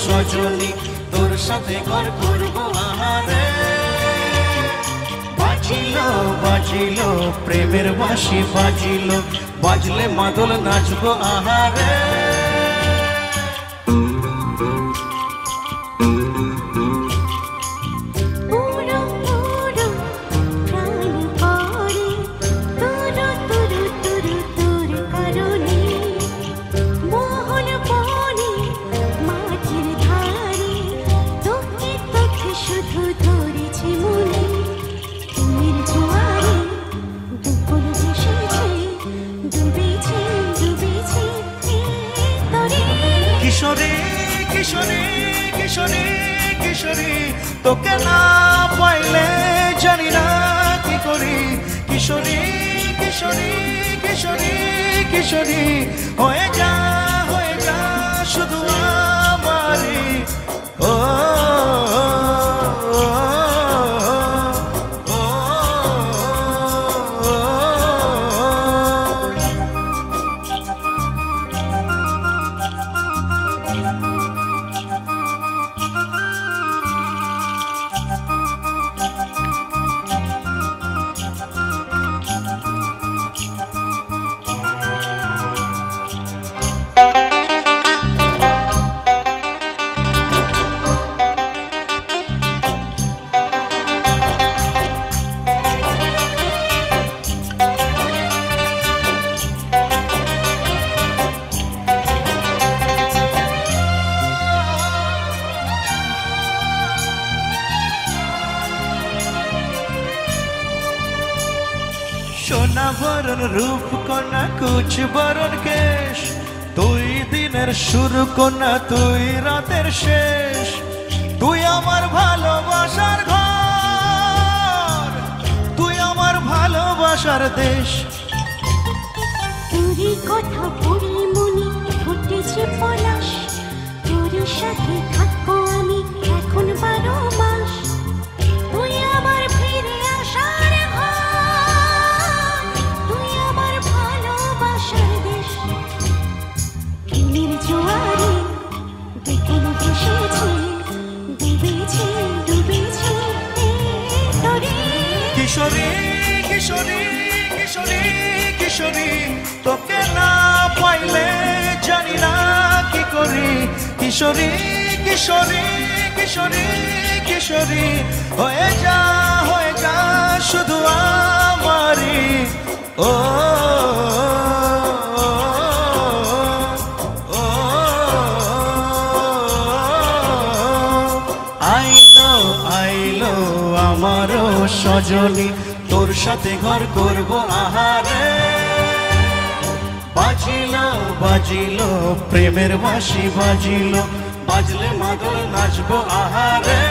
সজনী তোর সাথে ঘর করবো আহারে বাজিল বাজিল প্রেমের বাঁশি বাজিল বাজলে মাদল নাচবো আহারে কিশোরী কিশোরী কিশোরী কিশোরী তোকে না পাইলে জানি না কি করি কিশোরী কিশোরী কিশোরী কিশোরী হয়ে যা শুধু আমারি ও সোনা বরণ রূপ কন্যা কুচ বরণ কেশ তুই দিনের শুরু কন্যা তুই রাতের শেষ তুই আমার ভালোবাসার ঘর তুই আমার ভালোবাসার দেশ তোরই কথা পড়ে মনে ফুটেছে পলাশ তোর সাথে থাকবো আমি এখন 12 মাস তুই আমার ফিরে আসার কিশোরী কিশোরী কিশোরী কিশোরী তোকে না পাইলে জানি না কি করি কিশোরী কিশোরী কিশোরী কিশোরী হয়ে যা শুধু আমারি ও আইলো আমারও সজনী তোর সাথে ঘর করবো আহারে বাজিল বাজিল প্রেমের বাঁশি বাজিল বাজলে মাদল নাচবো আহারে।